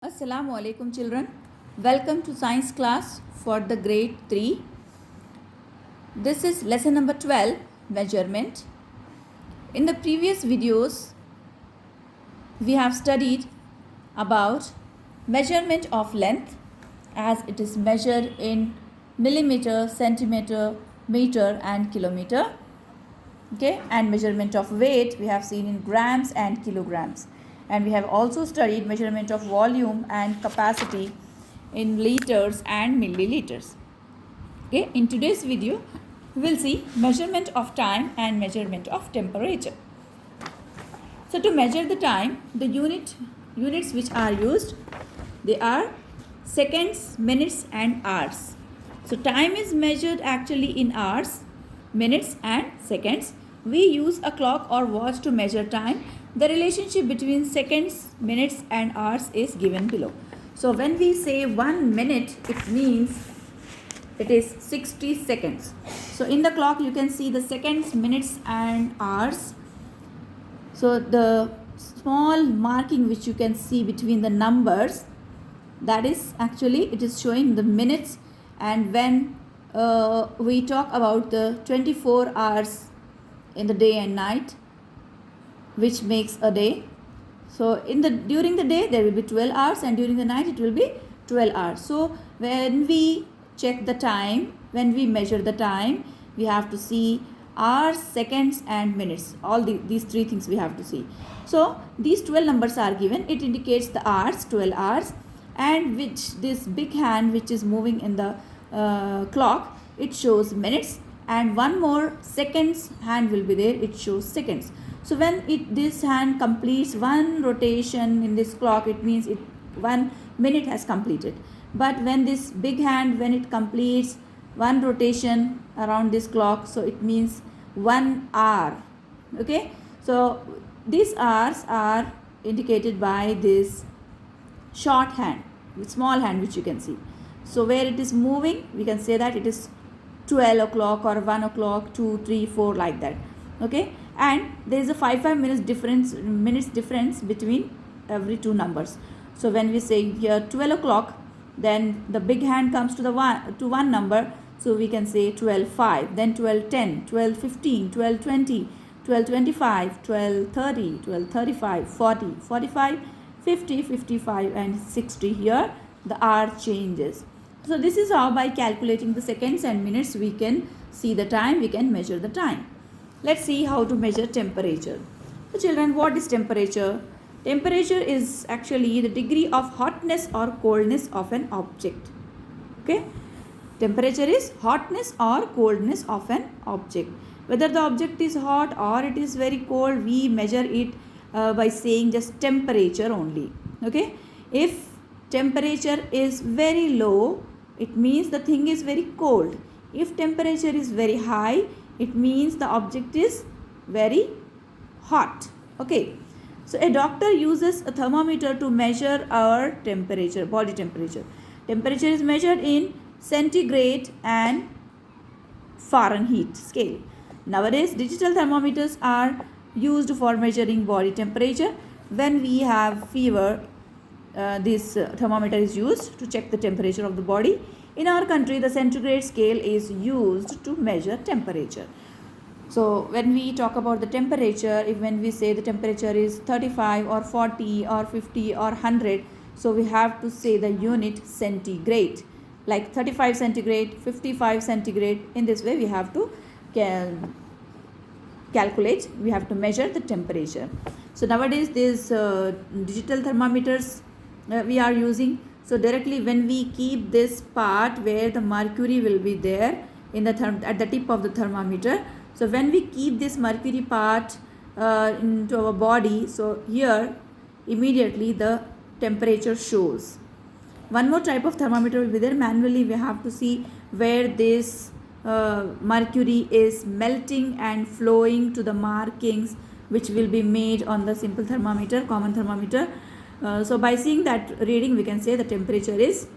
Assalamu alaikum children. Welcome to science class for the grade 3. This is lesson number 12, measurement. In the previous videos we have studied about measurement of length as it is measured in millimeter, centimeter, meter and kilometer. Okay, and measurement of weight we have seen in grams and kilograms. And we have also studied measurement of volume and capacity in liters and milliliters. Okay, in today's video, we will see measurement of time and measurement of temperature. So to measure the time, the units which are used, they are seconds, minutes and hours. So time is measured actually in hours, minutes and seconds. We use a clock or watch to measure time. The relationship between seconds, minutes and hours is given below. So when we say 1 minute, it means it is 60 seconds. So in the clock you can see the seconds, minutes and hours. So the small marking which you can see between the numbers, that is actually it is showing the minutes. And when we talk about the 24 hours in the day and night, which makes a day. So during the day there will be 12 hours and during the night it will be 12 hours. So when we check the time, when we measure the time, we have to see hours, seconds and minutes. All these three things we have to see. So these 12 numbers are given. It indicates the hours, 12 hours, and which this big hand which is moving in the clock, it shows minutes, and one more seconds hand will be there, it shows seconds. So when this hand completes one rotation in this clock, it means 1 minute has completed. But when this big hand, when it completes one rotation around this clock, so it means 1 hour. Okay, so these hours are indicated by this short hand, small hand which you can see. So where it is moving, we can say that it is 12 o'clock or 1 o'clock, 2, 3, 4 like that. Okay, and there is a 5 minutes difference between every two numbers. So when we say here 12 o'clock, then the big hand comes to one number, so we can say 12:05, then 12:10, 12:15, 12:20, 12:25, 12:30, 12:35, 40, 45, 50, 55 and 60. Here the hour changes. So this is how by calculating the seconds and minutes we can see the time, we can measure the time. Let's see how to measure temperature. So children, what is temperature? Temperature is actually the degree of hotness or coldness of an object. Okay? Temperature is hotness or coldness of an object. Whether the object is hot or it is very cold, we measure it by saying just temperature only. Okay? If temperature is very low, it means the thing is very cold. If temperature is very high, it means the object is very hot. Okay. So a doctor uses a thermometer to measure our temperature, body temperature. Temperature is measured in centigrade and Fahrenheit scale. Nowadays, digital thermometers are used for measuring body temperature. When we have fever, this thermometer is used to check the temperature of the body. In our country, the centigrade scale is used to measure temperature. So when we talk about the temperature, when we say the temperature is 35 or 40 or 50 or 100, so we have to say the unit centigrade, like 35 centigrade, 55 centigrade. In this way we have to calculate, we have to measure the temperature. So nowadays these digital thermometers we are using. So directly when we keep this part where the mercury will be there in the at the tip of the thermometer, so when we keep this mercury part into our body, so here immediately the temperature shows. One more type of thermometer will be there. Manually we have to see where this mercury is melting and flowing to the markings which will be made on the simple thermometer, common thermometer. So by seeing that reading, we can say the temperature is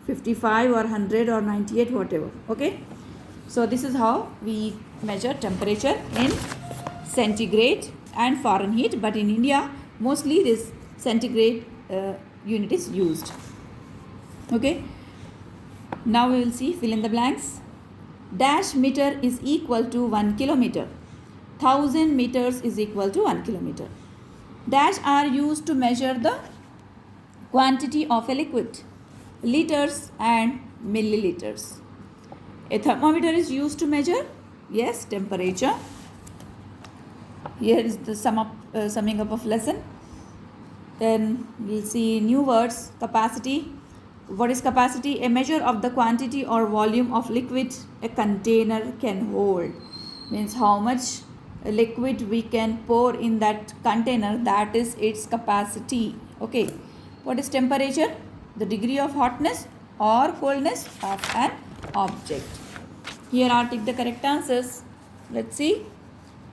55 or 100 or 98, whatever. Okay. So this is how we measure temperature in centigrade and Fahrenheit. But in India, mostly this centigrade unit is used. Okay, now we will see fill in the blanks. Dash meter is equal to 1 kilometer. 1000 meters is equal to 1 kilometer. Dash are used to measure the quantity of a liquid, liters and milliliters. A thermometer is used to measure, yes, temperature. Here is the summing up of lesson. Then we'll see new words. Capacity. What is capacity? A measure of the quantity or volume of liquid a container can hold. Means how much liquid we can pour in that container, that is its capacity. Okay. What is temperature? The degree of hotness or coldness of an object. Here are tick the correct answers. Let's see.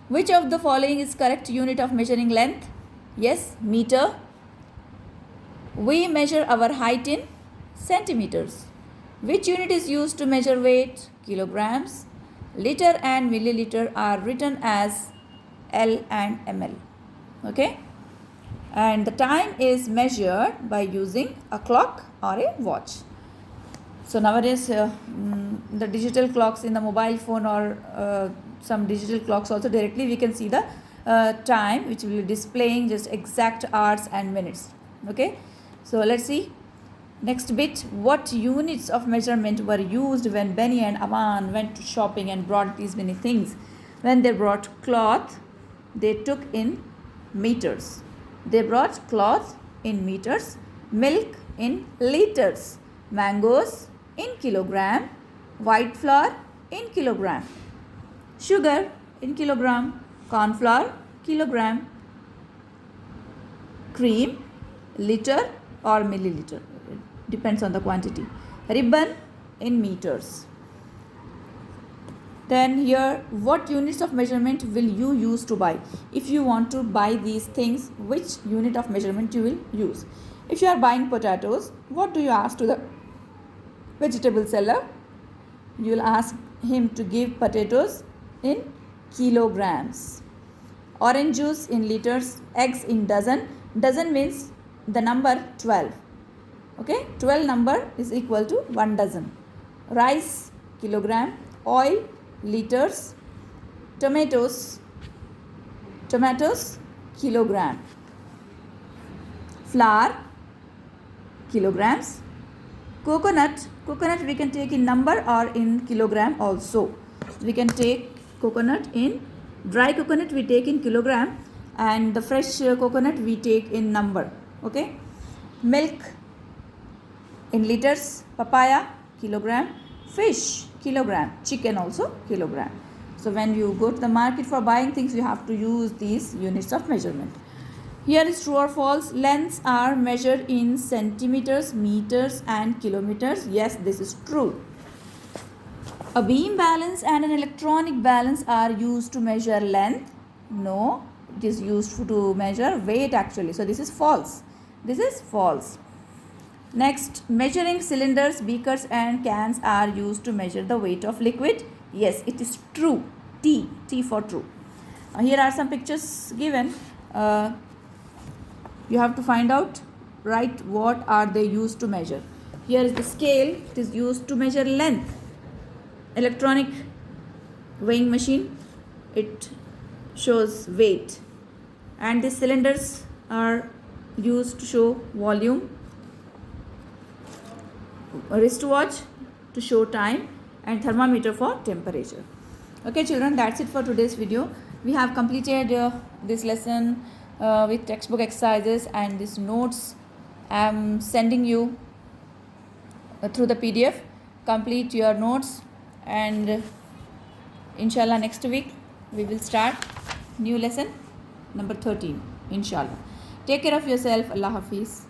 Which of the following is correct unit of measuring length? Yes, meter. We measure our height in centimeters. Which unit is used to measure weight? Kilograms. Liter and milliliter are written as L and ml. Okay. And the time is measured by using a clock or a watch. So nowadays the digital clocks in the mobile phone or some digital clocks also, directly we can see the time which will be displaying just exact hours and minutes. Okay, so let's see next bit. What units of measurement were used when Benny and Aman went to shopping and brought these many things? When they brought cloth, they took in meters. They brought cloth in meters, milk in liters, mangoes in kilogram, white flour in kilogram, sugar in kilogram, corn flour kilogram, cream liter or milliliter, depends on the quantity, ribbon in meters. Then here, what units of measurement will you use to buy? If you want to buy these things, which unit of measurement you will use? If you are buying potatoes, what do you ask to the vegetable seller? You will ask him to give potatoes in kilograms, orange juice in liters, eggs in dozen. Dozen means the number 12. Okay, 12 number is equal to 1 dozen. Rice kilogram, oil liters, tomatoes kilogram, flour kilograms, coconut we can take in number or in kilogram also. We can take coconut in, dry coconut we take in kilogram, and the fresh coconut we take in number. Okay, milk in liters, papaya kilogram, fish kilogram, chicken also kilogram. So when you go to the market for buying things, you have to use these units of measurement. Here is true or false. Lengths are measured in centimeters, meters and kilometers. Yes, this is true. A beam balance and an electronic balance are used to measure length. No, it is used to measure weight actually. So this is false. This is false. Next, measuring cylinders, beakers and cans are used to measure the weight of liquid. Yes, it is true. T for true. Here are some pictures given. You have to find out, right, what are they used to measure. Here is the scale. It is used to measure length. Electronic weighing machine, it shows weight. And the cylinders are used to show volume. A wristwatch to show time, and thermometer for temperature. Okay children, that's it for today's video. We have completed this lesson with textbook exercises and these notes I am sending you through the PDF. Complete your notes, and inshallah next week we will start new lesson number 13 inshallah. Take care of yourself. Allah Hafiz.